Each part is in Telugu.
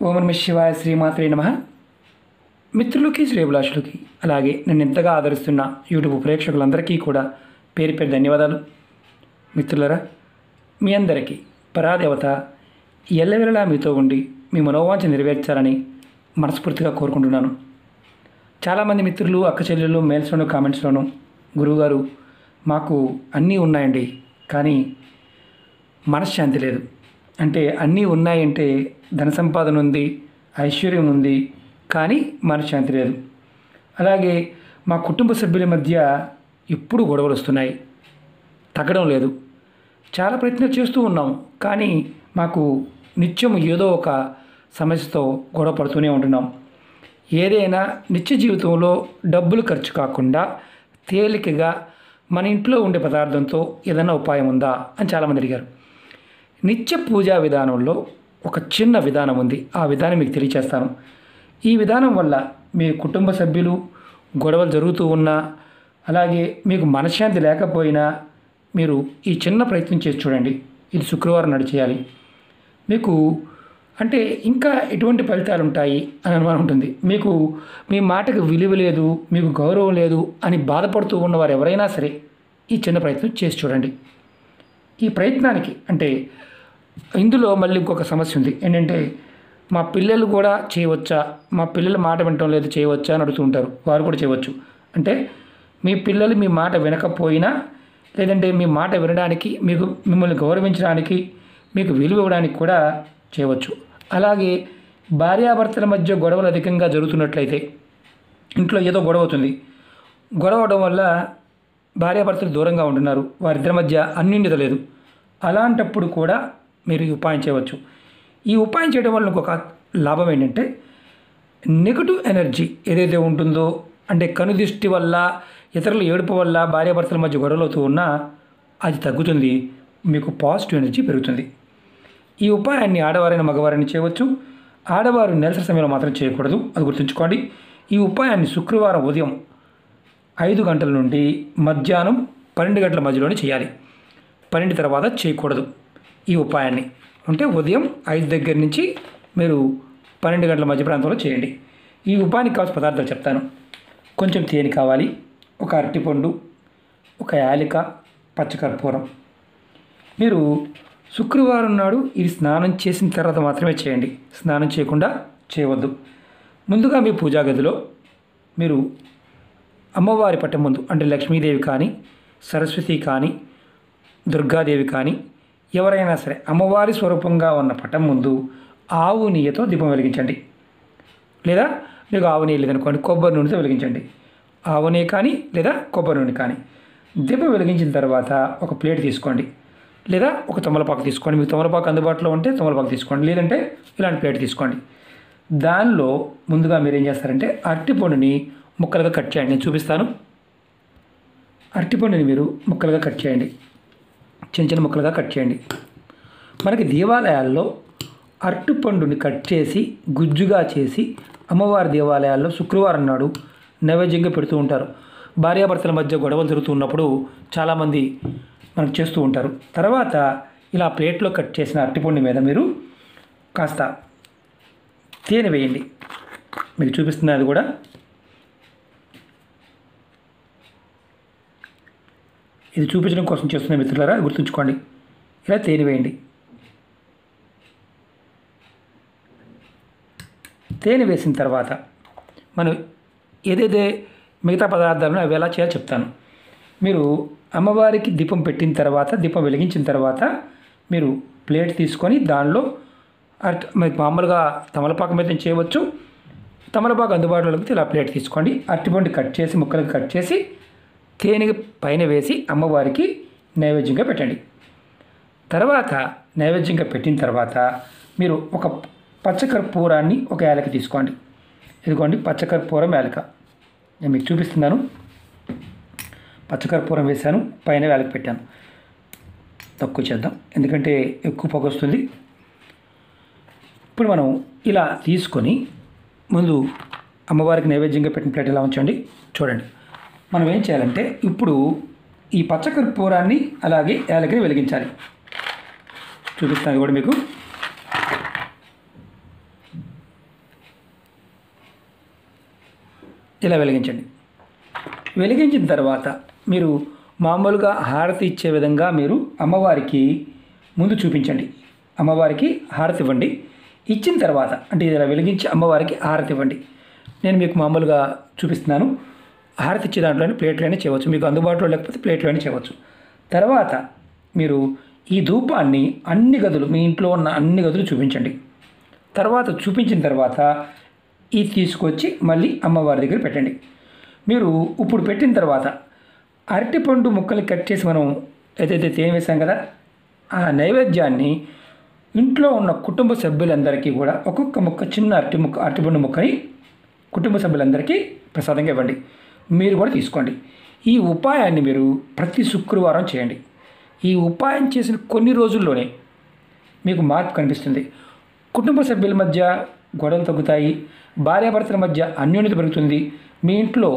ఓం నమః శివాయ, శ్రీమాత్రే నమః. మిత్రులకి, శ్రేభిలాషులకి, అలాగే నన్ను ఎంతగా ఆదరిస్తున్న యూట్యూబ్ ప్రేక్షకులందరికీ కూడా పేరు పేరు ధన్యవాదాలు. మిత్రులరా, మీ అందరికీ పరాదేవత ఎల్లవెల్లలా మీతో ఉండి మీ మనోవాంఛ నెరవేర్చాలని మనస్ఫూర్తిగా కోరుకుంటున్నాను. చాలామంది మిత్రులు, అక్క చెల్లెళ్ళు మెయిల్స్లోనూ కామెంట్స్లోనూ, గురువుగారు మాకు అన్నీ ఉన్నాయండి, కానీ మనశ్శాంతి లేదు. అంటే అన్నీ ఉన్నాయంటే ధన సంపాదన ఉంది, ఐశ్వర్యం ఉంది, కానీ మనశ్శాంతి లేదు. అలాగే మా కుటుంబ సభ్యుల మధ్య ఎప్పుడు గొడవలు వస్తున్నాయి, తగ్గడం లేదు. చాలా ప్రయత్నాలు చేస్తూ ఉన్నాం, కానీ మాకు నిత్యం ఏదో ఒక సమస్యతో గొడవ పడుతూనే ఉంటున్నాం. ఏదైనా నిత్య జీవితంలో డబ్బులు ఖర్చు కాకుండా తేలికగా మన ఇంట్లో ఉండే పదార్థంతో ఏదైనా ఉపాయం ఉందా అని చాలామంది అడిగారు. నిత్య పూజా విధానంలో ఒక చిన్న విధానం ఉంది. ఆ విధానం మీకు తెలియచేస్తాను. ఈ విధానం వల్ల మీ కుటుంబ సభ్యులు గొడవలు జరుగుతూ ఉన్నా, అలాగే మీకు మనశ్శాంతి లేకపోయినా మీరు ఈ చిన్న ప్రయత్నం చేసి చూడండి. ఇది శుక్రవారం నాడు చేయాలి. మీకు అంటే ఇంకా ఎటువంటి ఫలితాలు ఉంటాయి అని అనుమానం ఉంటుంది. మీకు మీ మాటకు విలువ లేదు, మీకు గౌరవం లేదు అని బాధపడుతూ ఉన్నవారు ఎవరైనా సరే ఈ చిన్న ప్రయత్నం చేసి చూడండి. ఈ ప్రయత్నానికి అంటే ఇందులో మళ్ళీ ఇంకొక సమస్య ఉంది. ఏంటంటే మా పిల్లలు కూడా చేయవచ్చా, మా పిల్లల మాట వినటం లేదు, చేయవచ్చా అని అడుగుతూ ఉంటారు. వారు కూడా చేయవచ్చు. అంటే మీ పిల్లలు మీ మాట వినకపోయినా, లేదంటే మీ మాట వినడానికి, మిమ్మల్ని గౌరవించడానికి, మీకు విలువ ఇవ్వడానికి కూడా చేయవచ్చు. అలాగే భార్యాభర్తల మధ్య గొడవలు అధికంగా జరుగుతున్నట్లయితే, ఇంట్లో ఏదో గొడవ అవుతుంది, గొడవ అవడం వల్ల భార్యాభర్తలు దూరంగా ఉంటున్నారు, వారిద్దరి మధ్య అన్యోన్యత లేదు. అలాంటప్పుడు కూడా మీరు ఈ ఉపాయం చేయవచ్చు. ఈ ఉపాయం చేయడం వల్ల ఇంకొక లాభం ఏంటంటే, నెగటివ్ ఎనర్జీ ఏదైతే ఉంటుందో, అంటే కనుదృష్టి వల్ల, ఇతరుల ఏడుపు వల్ల భార్యాభర్తల మధ్య గొడవలు అవుతూ ఉన్నా అది తగ్గుతుంది. మీకు పాజిటివ్ ఎనర్జీ పెరుగుతుంది. ఈ ఉపాయాన్ని ఆడవారైన మగవారైనా చేయవచ్చు. ఆడవారు నెలసరి సమయంలో మాత్రం చేయకూడదు, అది గుర్తుంచుకోండి. ఈ ఉపాయాన్ని శుక్రవారం ఉదయం 5 గంటల నుండి మధ్యాహ్నం 12 గంటల మధ్యలోనే చేయాలి. 12 తర్వాత చేయకూడదు. ఈ ఉపాయాన్ని అంటే ఉదయం 5 దగ్గర నుంచి మీరు 12 గంటల మధ్య ప్రాంతంలో చేయండి. ఈ ఉపాయానికి కావాల్సిన పదార్థాలు చెప్తాను. కొంచెం తేనె కావాలి, ఒక అరటిపండు, ఒక యాలిక, పచ్చకర్పూరం. మీరు శుక్రవారం నాడు ఇది స్నానం చేసిన తర్వాత మాత్రమే చేయండి. స్నానం చేయకుండా చేయవద్దు. ముందుగా మీ పూజా గదిలో మీరు అమ్మవారి పట్టం ముందు, అంటే లక్ష్మీదేవి కానీ, సరస్వతి కానీ, దుర్గాదేవి కానీ, ఎవరైనా సరే అమ్మవారి స్వరూపంగా ఉన్న పటం ముందు ఆవు నెయ్యితో దీపం వెలిగించండి. లేదా మీకు ఆవు నెయ్యి లేదనుకోండి, కొబ్బరి నూనెతో వెలిగించండి. ఆవు నెయ్యి కానీ లేదా కొబ్బరి నూనె కానీ. దీపం వెలిగించిన తర్వాత ఒక ప్లేట్ తీసుకోండి, లేదా ఒక తమలపాకు తీసుకోండి. మీకు తమలపాకు అందుబాటులో ఉంటే తమలపాకు తీసుకోండి, లేదంటే ఇలాంటి ప్లేట్ తీసుకోండి. దానిలో ముందుగా మీరు ఏం చేస్తారంటే అరటిపండుని ముక్కలుగా కట్ చేయండి. నేను చూపిస్తాను. అరటిపండుని మీరు ముక్కలుగా కట్ చేయండి, చిన్న చిన్న ముక్కలుగా కట్ చేయండి. మనకి దేవాలయాల్లో అరటిపండుని కట్ చేసి గుజ్జుగా చేసి అమ్మవారి దేవాలయాల్లో శుక్రవారం నాడు నైవేద్యంగా పెడుతూ ఉంటారు. భార్యాభర్తల మధ్య గొడవలు జరుగుతున్నప్పుడు చాలామంది మనకు చేస్తూ ఉంటారు. తర్వాత ఇలా ప్లేట్లో కట్ చేసిన అరటిపండు మీద మీరు కాస్త తేనె వేయండి. మీకు చూపిస్తున్నది అది కూడా. ఇది చూపించడం కోసం చేస్తున్న మిత్రులారా, గుర్తుంచుకోండి. ఇలా తేనె వేయండి. తేనె వేసిన తర్వాత మనం ఏదైతే మిగతా పదార్థాలను అవి ఎలా చేయాలో చెప్తాను. మీరు అమ్మవారికి దీపం పెట్టిన తర్వాత, దీపం వెలిగించిన తర్వాత మీరు ప్లేట్ తీసుకొని దానిలో మీకు మామూలుగా తమలపాకు మీద చేయవచ్చు. తమలపాకు అందుబాటులో లేకపోతే ఇలా ప్లేట్ తీసుకోండి. అరటిపండు కట్ చేసి ముక్కలకు కట్ చేసి తేనె పైన వేసి అమ్మవారికి నైవేద్యంగా పెట్టండి. తర్వాత నైవేద్యంగా పెట్టిన తర్వాత మీరు ఒక పచ్చకర్పూరాన్ని, ఒక యాలక తీసుకోండి. ఇదిగోండి పచ్చకర్పూరం, యాలక. నేను మీకు చూపిస్తున్నాను. పచ్చకర్పూరం వేశాను, పైన యాలక పెట్టాను. తక్కువ చేద్దాం, ఎందుకంటే ఎక్కువ పొగ వస్తుంది. ఇప్పుడు మనం ఇలా తీసుకొని ముందు అమ్మవారికి నైవేద్యంగా పెట్టిన ప్లేట్ ఇలా ఉంచండి. చూడండి, మనం ఏం చేయాలంటే ఇప్పుడు ఈ పచ్చకర్పూరాన్ని అలాగే యాలకని వెలిగించాలి. చూపిస్తాను కూడా మీకు. ఇలా వెలిగించండి. వెలిగించిన తర్వాత మీరు మామూలుగా హారతి ఇచ్చే విధంగా మీరు అమ్మవారికి ముందు చూపించండి. అమ్మవారికి హారతి ఇవ్వండి. ఇచ్చిన తర్వాత అంటే ఇలా వెలిగించి అమ్మవారికి హారతి ఇవ్వండి. నేను మీకు మామూలుగా చూపిస్తున్నాను. హారతి ఇచ్చే దాంట్లోనే ప్లేట్లోనే చేయవచ్చు, మీకు అందుబాటులో లేకపోతే ప్లేట్లోనే చేయవచ్చు. తర్వాత మీరు ఈ ధూపాన్ని అన్ని గదులు, మీ ఇంట్లో ఉన్న అన్ని గదులు చూపించండి. తర్వాత చూపించిన తర్వాత ఇది తీసుకొచ్చి మళ్ళీ అమ్మవారి దగ్గర పెట్టండి. మీరు ఇప్పుడు పెట్టిన తర్వాత అరటిపండు ముక్కలు కట్ చేసి మనం ఏదైతే తేనె వేసాం కదా, ఆ నైవేద్యాన్ని ఇంట్లో ఉన్న కుటుంబ సభ్యులందరికీ కూడా ఒక్కొక్క ముక్క, చిన్న అరటిపండు ముక్కని కుటుంబ సభ్యులందరికీ ప్రసాదంగా ఇవ్వండి. మీరు కూడా తీసుకోండి. ఈ ఉపాయాన్ని మీరు ప్రతి శుక్రవారం చేయండి. ఈ ఉపాయం చేసిన కొన్ని రోజుల్లోనే మీకు మార్పు కనిపిస్తుంది. కుటుంబ సభ్యుల మధ్య గొడవలు తగ్గుతాయి, భార్యాభర్తల మధ్య అన్యోన్యత పెరుగుతుంది, మీ ఇంట్లో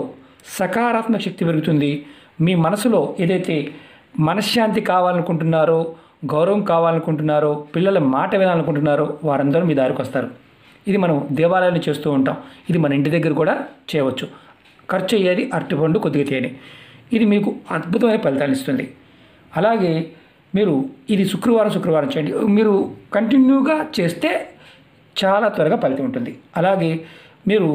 సకారాత్మక శక్తి పెరుగుతుంది. మీ మనసులో ఏదైతే మనశ్శాంతి కావాలనుకుంటున్నారో, గౌరవం కావాలనుకుంటున్నారో, పిల్లల మాట వినాలనుకుంటున్నారో వారందరూ మీ దారికి వస్తారు. ఇది మనం దేవాలయాన్ని చేస్తూ ఉంటాం. ఇది మన ఇంటి దగ్గర కూడా చేయవచ్చు. ఖర్చు అయ్యేది అరటిపండు, కొద్దిగా తేనె. ఇది మీకు అద్భుతమైన ఫలితాలు ఇస్తుంది. అలాగే మీరు ఇది శుక్రవారం చేయండి. మీరు కంటిన్యూగా చేస్తే చాలా త్వరగా ఫలితం ఉంటుంది. అలాగే మీరు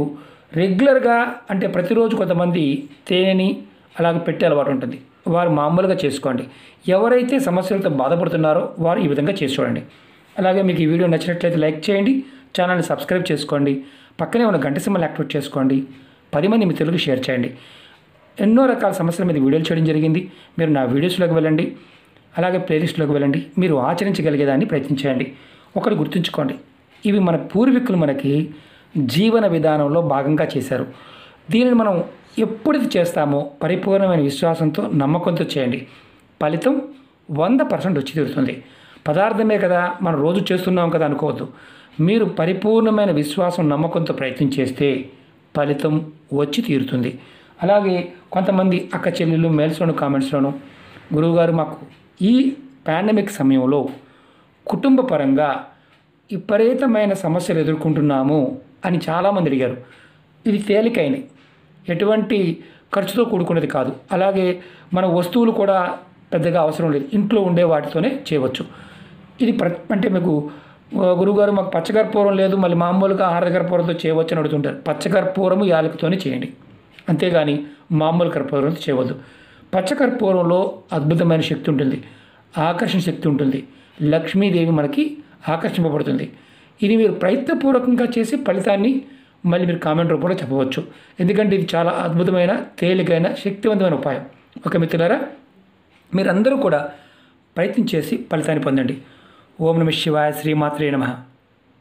రెగ్యులర్గా అంటే ప్రతిరోజు కొంతమంది తేనెని అలాగే పెట్టే అలవాటు ఉంటుంది, వారు మామూలుగా చేసుకోండి. ఎవరైతే సమస్యలతో బాధపడుతున్నారో వారు ఈ విధంగా చేసి చూడండి. అలాగే మీకు ఈ వీడియో నచ్చినట్లయితే లైక్ చేయండి, ఛానల్ని సబ్స్క్రైబ్ చేసుకోండి, పక్కనే ఉన్న గంట సింబల్ యాక్టివేట్ చేసుకోండి, 10 మంది మిత్రులకు షేర్ చేయండి. ఎన్నో రకాల సమస్యల మీద వీడియోలు చేయడం జరిగింది. మీరు నా వీడియోస్లోకి వెళ్ళండి, అలాగే ప్లేలిస్ట్లోకి వెళ్ళండి, మీరు ఆచరించగలిగేదాన్ని ప్రయత్నించండి. ఒకటి గుర్తుంచుకోండి, ఇవి మన పూర్వీకులు మనకి జీవన విధానంలో భాగంగా చేశారు. దీనిని మనం ఎప్పుడైతే చేస్తామో పరిపూర్ణమైన విశ్వాసంతో, నమ్మకంతో చేయండి. ఫలితం 100% వచ్చి తీరుతుంది. పదార్థమే కదా, మనం రోజు చేస్తున్నాం కదా అనుకోవద్దు. మీరు పరిపూర్ణమైన విశ్వాసం, నమ్మకంతో ప్రయత్నం చేస్తే ఫలితం వచ్చి తీరుతుంది. అలాగే కొంతమంది అక్క చెల్లెళ్ళు మెయిల్స్లోను, కామెంట్స్లోను, గురువుగారు మాకు ఈ పాండమిక్ సమయంలో కుటుంబ పరంగా విపరీతమైన సమస్యలు ఎదుర్కొంటున్నాము అని చాలామంది అడిగారు. ఇది తేలికైన, ఎటువంటి ఖర్చుతో కూడుకున్నది కాదు. అలాగే మన వస్తువులు కూడా పెద్దగా అవసరం లేదు, ఇంట్లో ఉండే వాటితోనే చేయవచ్చు. ఇది అంటే మీకు గురువుగారు మాకు పచ్చకర్పూరం లేదు, మళ్ళీ మామూలుగా ఆహార కర్పూరంతో చేయవచ్చు అని అడుగుతుంటారు. పచ్చకర్పూరము యాలకుతోనే చేయండి, అంతేగాని మామూలు కర్పూరంతో చేయవద్దు. పచ్చకర్పూరంలో అద్భుతమైన శక్తి ఉంటుంది, ఆకర్షణ శక్తి ఉంటుంది, లక్ష్మీదేవి మనకి ఆకర్షింపబడుతుంది. ఇది మీరు ప్రయత్నపూర్వకంగా చేసి ఫలితాన్ని మళ్ళీ మీరు కామెంట్ రూపంలో చెప్పవచ్చు. ఎందుకంటే ఇది చాలా అద్భుతమైన, తేలికైన, శక్తివంతమైన ఉపాయం. ఓకే మిత్రులారా, మీరందరూ కూడా ప్రయత్నం చేసి ఫలితాన్ని పొందండి. ఓం నమః శివాయ. శ్రీమాత్రే నమః.